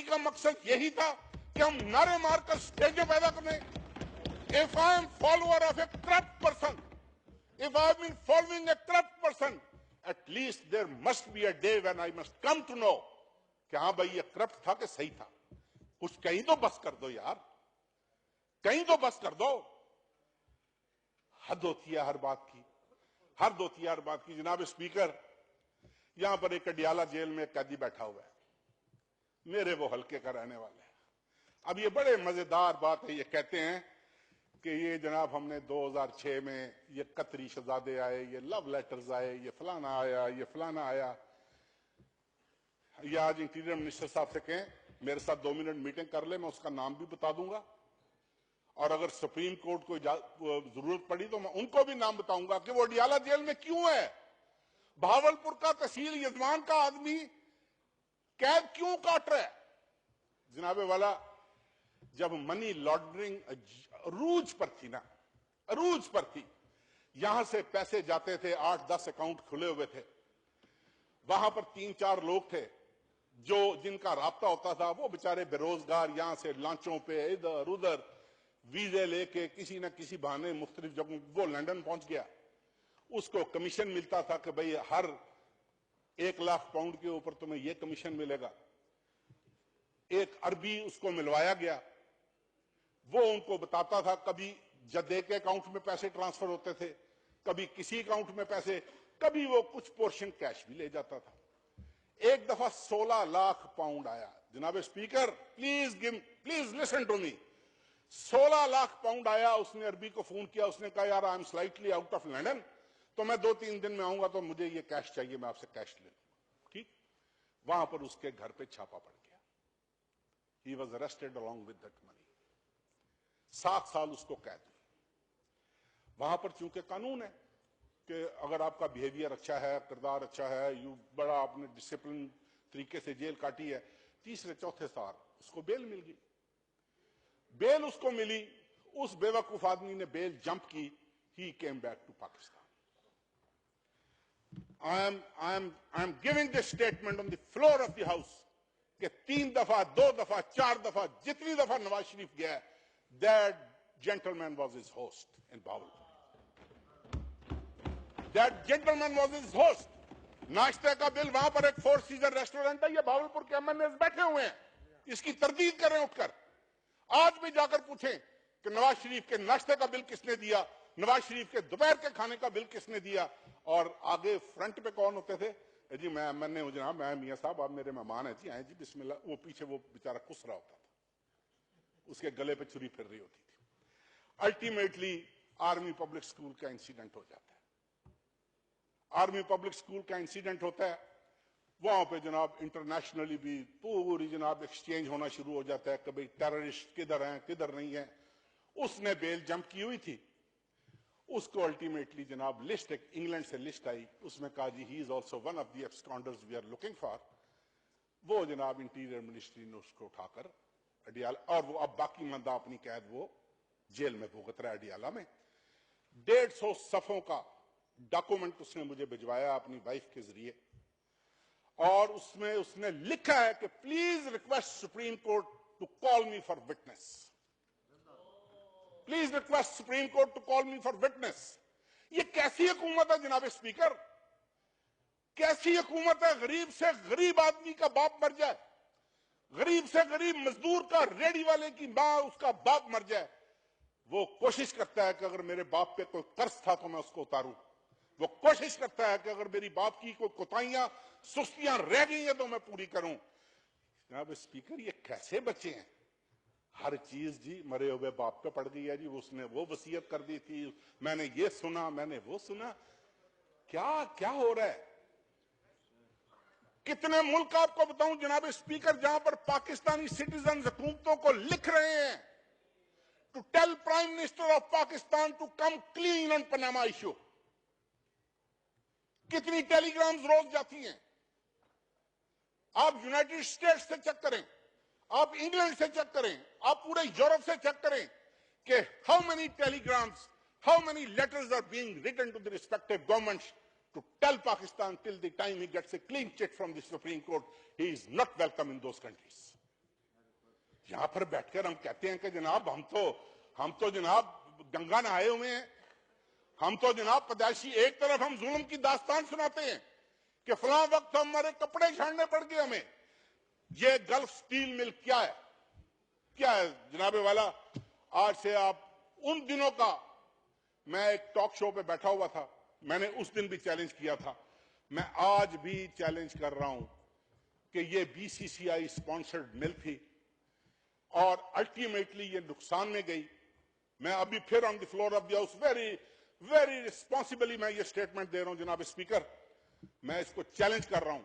का मकसद यही था कि हम नारे मारकर स्टेजें पैदा करने. If I am follower of a corrupt person, if I have been following a corrupt person, at least there must be a day when I must come to know कि हाँ भाई ये करप्ट था कि सही था. कुछ कहीं तो बस कर दो यार, कहीं तो बस कर दो. हद होती है हर बात की, हद होती है हर बात की. जनाब स्पीकर, यहां पर एक अडियाला जेल में कैदी बैठा हुआ है, मेरे वो हल्के का रहने वाले हैं. अब ये बड़े मजेदार बात है, ये कहते हैं कि ये जनाब हमने 2006 में ये कतरी शहजादे आए, ये लव लेटर्स आए, ये फलाना आया, ये फलाना आया. ये आज इंटीरियर मिनिस्टर साहब से कहें मेरे साथ 2 मिनट मीटिंग कर ले, मैं उसका नाम भी बता दूंगा. और अगर सुप्रीम कोर्ट को जरूरत पड़ी तो मैं उनको भी नाम बताऊंगा कि वो अडियाला जेल में क्यों है. भावलपुर का तहसील यजमान का आदमी कैद क्यों काट रहा है. जनाबे वाला, जब मनी लॉन्ड्रिंग अरूज पर थी ना, अरूज पर थी, यहां से पैसे जाते थे, 8-10 अकाउंट खुले हुए थे, वहां पर 3-4 लोग थे जो जिनका राब्ता होता था. वो बेचारे बेरोजगार यहां से लांचों पे इधर उधर वीजे लेके किसी न किसी बहाने मुख्तलिफ जगहों, वो लंदन पहुंच गया. उसको कमीशन मिलता था कि भाई हर 1 लाख पाउंड के ऊपर तुम्हें यह कमीशन मिलेगा. एक अरबी उसको मिलवाया गया, वो उनको बताता था, कभी जद्दे के अकाउंट में पैसे ट्रांसफर होते थे, कभी किसी अकाउंट में पैसे, कभी वो कुछ पोर्शन कैश भी ले जाता था. एक दफा 16 लाख पाउंड आया. जनाब speaker, please listen to me. 16 lakh pound आया. उसने अरबी को फोन किया, उसने कहा यार I am slightly out of London, तो मैं 2-3 दिन में आऊंगा, तो मुझे ये कैश चाहिए, मैं आपसे कैश ले लूंगा. ठीक. वहां पर उसके घर पे छापा पड़ गया. He was arrested along with that money. 7 साल उसको कैद हुई. वहां पर चूंकि कानून है कि अगर आपका बिहेवियर अच्छा है, किरदार अच्छा है, यू बड़ा आपने डिसिप्लिन तरीके से जेल काटी है, 3-4 साल उसको बेल मिल गई. बेल उसको मिली, उस बेवकूफ आदमी ने बेल जंप की. He came back to Pakistan. I am giving this statement on the floor of the house कि 3 दफा, 2 दफा, 4 दफा, जितनी दफा नवाज शरीफ गया, that gentleman was his host in Bahawalpur. That gentleman was his host. नाश्ते का बिल, वहां पर एक 4 सीजन रेस्टोरेंट है, ये भावलपुर के एमएनएस बैठे हुए हैं, इसकी तरदीद करें उठकर. आज भी जाकर पूछें कि नवाज शरीफ के नाश्ते का बिल किसने दिया, नवाज शरीफ के दोपहर के खाने का बिल किसने दिया. और आगे फ्रंट पे कौन होते थे? जी मैंने जनाब, मैं मियां साहब, आप मेरे मेहमान हैं जी, आए जी बिस्मिल्लाह. वो पीछे वो बेचारा कुस रहा होता था, उसके गले पे छुरी फिर रही होती थी. अल्टीमेटली आर्मी पब्लिक स्कूल का इंसिडेंट हो जाता है. आर्मी पब्लिक स्कूल का इंसिडेंट होता है, वहां पे जनाब इंटरनेशनली भी पूरी जनाब एक्सचेंज होना शुरू हो जाता है कि भाई टेररिस्ट किधर हैं किधर नहीं है. उसने बेल जंप की हुई थी, उसको अल्टीमेटली जनाब लिस्ट, एक इंग्लैंड से लिस्ट आई, उसमें कहा जी he is also one of the absconders we are looking for. वो जनाब इंटीरियर मिनिस्ट्री ने उसको उठाकर अडियाला, और वो अब बाकी मंदा अपनी कैद वो जेल में भुगत रहा है अडियाला में. 150 सफों का डॉक्यूमेंट उसने मुझे भिजवाया अपनी वाइफ के जरिए, और उसमें उसने लिखा है कि please request supreme court to call me for witness. Please request supreme court to call me for witness. ये कैसी हुकूमत है जनाब स्पीकर? कैसी हुकूमत है? गरीब से गरीब आदमी का बाप मर जाए, गरीब से गरीब मजदूर का, रेडी वाले की मां, उसका बाप मर जाए, वो कोशिश करता है कि अगर मेरे बाप पे कोई कर्ज था तो मैं उसको उतारूं. वो कोशिश करता है कि अगर मेरी बाप की कोई कोताहियां, सुस्तियां रह गई हैं तो मैं पूरी करूं. जनाब स्पीकर, ये कैसे बच्चे हैं? हर चीज जी मरे हुए बाप पे पड़ गई है जी. उसने वो वसीयत कर दी थी, मैंने ये सुना, मैंने वो सुना. क्या क्या हो रहा है? कितने मुल्क आपको बताऊं जनाब स्पीकर, जहां पर पाकिस्तानी सिटीजन हुकूमतों को लिख रहे हैं to tell prime minister of Pakistan to come clean on Panama issue. कितनी टेलीग्राम्स रोज जाती हैं. आप यूनाइटेड स्टेट्स से चेक करें, आप इंग्लैंड से चेक करें, आप पूरे यूरोप से चेक करें कि how many telegrams, how many letters are being written to the respective governments to tell Pakistan till the time he gets a clean chit from the Supreme Court, he is not welcome in those countries. यहां पर बैठकर हम कहते हैं कि जनाब हम तो जनाब गंगा नहाए हुए हैं, हम तो जनाब पैदाइशी, एक तरफ हम जुल्म की दास्तान सुनाते हैं कि फलां वक्त हमारे कपड़े छाड़ने पड़ गए हमें। ये गल्फ स्टील मिल क्या है, क्या है जनाबे वाला? आज से आप उन दिनों का, मैं एक टॉक शो पे बैठा हुआ था, मैंने उस दिन भी चैलेंज किया था, मैं आज भी चैलेंज कर रहा हूं कि ये बीसीसीआई स्पॉन्सर्ड मिल थी और अल्टीमेटली ये नुकसान में गई। मैं अभी फिर on the floor of the house very very responsibly मैं ये स्टेटमेंट दे रहा हूं जनाब स्पीकर, मैं इसको चैलेंज कर रहा हूं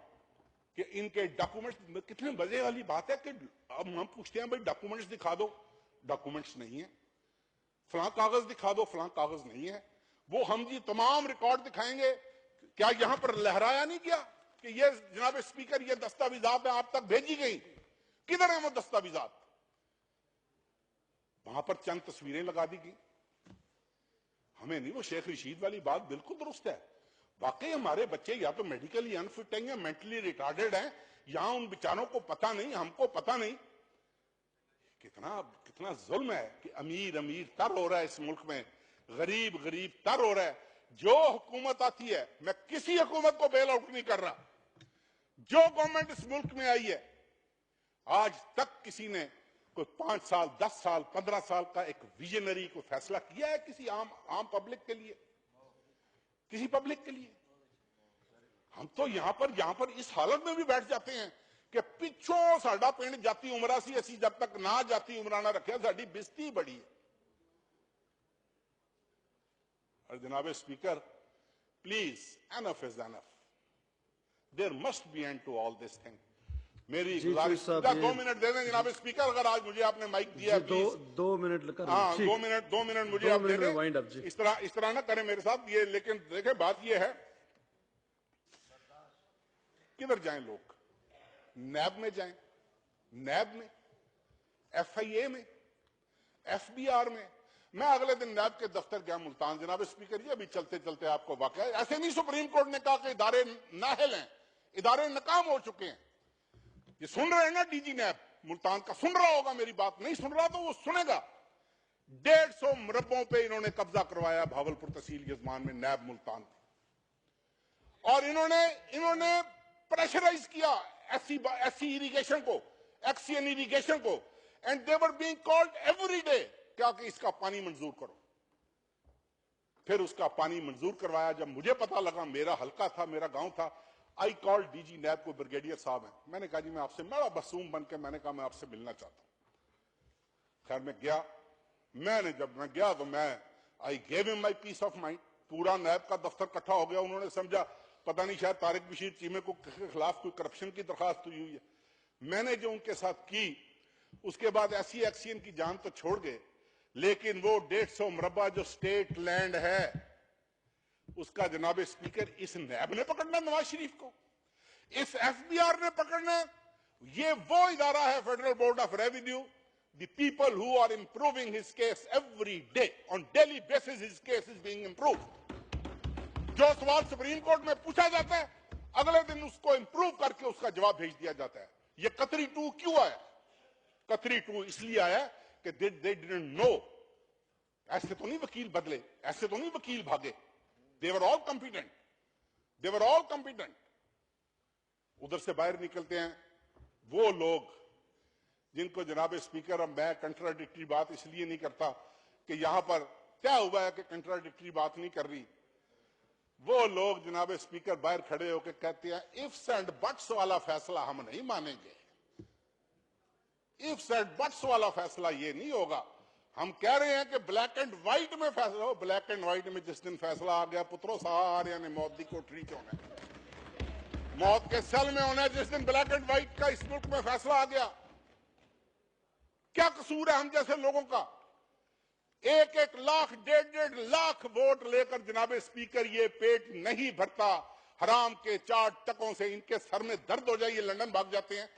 कि इनके डॉक्यूमेंट्स, कितने मजे वाली बात है कि अब हम पूछते हैं भाई डॉक्यूमेंट्स दिखा दो, डॉक्यूमेंट्स नहीं है, फलां कागज दिखा दो, फलां कागज नहीं है। वो हम जी तमाम रिकॉर्ड दिखाएंगे, क्या यहां पर लहराया नहीं गया कि ये जनाब स्पीकर ये दस्तावेजात आप तक भेजी गई? किधर है वो दस्तावेजात? वहां पर चंद तस्वीरें लगा दी गई, हमें नहीं। वो शेख रशीद वाली बात बिल्कुल दुरुस्त है, वाकई हमारे बच्चे या तो मेडिकली अनफिट हैं या मेंटली रिटार्डेड हैं, यहां उन बेचारों को पता नहीं, हमको पता नहीं। कितना कितना जुल्म है कि अमीर अमीर तर हो रहा है इस मुल्क में, गरीब गरीब तर हो रहा है। जो हुकूमत आती है, मैं किसी हुकूमत को बेल आउट नहीं कर रहा, जो गवर्नमेंट इस मुल्क में आई है आज तक किसी ने कोई 5 साल 10 साल 15 साल का एक विजनरी को फैसला किया है किसी आम पब्लिक के लिए, किसी पब्लिक के लिए? हम तो यहां पर इस हालत में भी बैठ जाते हैं कि पिछों साडा पिंड जाती उमरा सी, असी जब तक ना जाती उमरा ना रखे साडी बेइज्जती बड़ी है। और जनाब speaker, please enough is enough, there must be end to all this thing. मेरी गुजारिश, 2 मिनट दे दें जनाब स्पीकर, अगर आज मुझे आपने माइक दिया, दो मिनट लगा। हाँ, 2 मिनट मुझे आप दे दें। इस तरह ना करें मेरे साथ ये। लेकिन देखें, बात ये है, किधर जाएं लोग? नैब में जाएं, नैब में, एफआईए में, एफबीआर में। मैं अगले दिन नैब के दफ्तर गया मुल्तान जनाब स्पीकर, ये अभी चलते चलते आपको वाकया, ऐसे नहीं सुप्रीम कोर्ट ने कहा कि इदारे नाअहल हैं, इदारे नाकाम हो चुके हैं। ये सुन रहे हैं ना डीजी नैब मुल्तान का, सुन रहा होगा मेरी बात, नहीं सुन रहा तो वो सुनेगा। 150 मुरब्बों पे इन्होंने कब्जा करवाया भावलपुर तहसील यजमान में नैब मुल्तान, और इन्होंने प्रेशराइज किया एससी इरिगेशन को, एक्सियन इरिगेशन को, and they were being called every day क्या कि इसका पानी मंजूर करो। फिर उसका पानी मंजूर करवाया। जब मुझे पता लगा, मेरा हल्का था, मेरा गांव था, आई कॉल्ड डीजी नैब को, ब्रिगेडियर साहब हैं, मैंने कहा जी मैं आपसे, बड़ा मासूम बन के मैंने कहा मैं आपसे मिलना चाहता हूं। खैर मैं गया, जब मैं गया तो I gave him my piece of mind. पूरा नैब का दफ्तर इकट्ठा हो गया, उन्होंने समझा पता नहीं शायद तारिक बशीर चीमे को के खिलाफ कोई करप्शन की दरखास्त हुई है। मैंने जो उनके साथ की, उसके बाद ऐसी एक्सियन की जान तो छोड़ गए, लेकिन वो 150 मुरब्बा जो स्टेट लैंड है, उसका जनाब स्पीकर इस नैब ने पकड़ना, नवाज शरीफ को, इस एफबीआर ने पकड़ना। ये वो इदारा है, federal board of revenue, the people who are improving his case every day, on daily basis his case is being improved. जो सवाल सुप्रीम कोर्ट में पूछा जाता है, अगले दिन उसको इंप्रूव करके उसका जवाब भेज दिया जाता है। ये कतरी 2 क्यों आया? कतरी 2 इसलिए आया कि दे डिडंट नो। ऐसे तो नहीं वकील बदले, ऐसे तो नहीं वकील भागे। They were all competent, they were all competent. उधर से बाहर निकलते हैं वो लोग जिनको जनाब स्पीकर, अब मैं कंट्राडिक्टरी बात इसलिए नहीं करता कि यहां पर क्या हुआ है कि कंट्राडिक्टरी बात नहीं कर रही। वो लोग जनाब स्पीकर बाहर खड़े होकर कहते हैं इफ्स एंड बट्स वाला फैसला हम नहीं मानेंगे, इफ्स एंड बट्स वाला फैसला ये नहीं होगा। हम कह रहे हैं कि ब्लैक एंड व्हाइट में फैसला हो। ब्लैक एंड व्हाइट में जिस दिन फैसला आ गया, पुत्रों सारे ने मौत की कोठरी च होना, मौत के सेल में होना है जिस दिन ब्लैक एंड व्हाइट का इस मुल्क में फैसला आ गया। क्या कसूर है हम जैसे लोगों का? 1-1 लाख 1.5 लाख वोट लेकर जनाब स्पीकर ये पेट नहीं भरता। हराम के 4 टकों से इनके सर में दर्द हो जाए, ये लंदन भाग जाते हैं।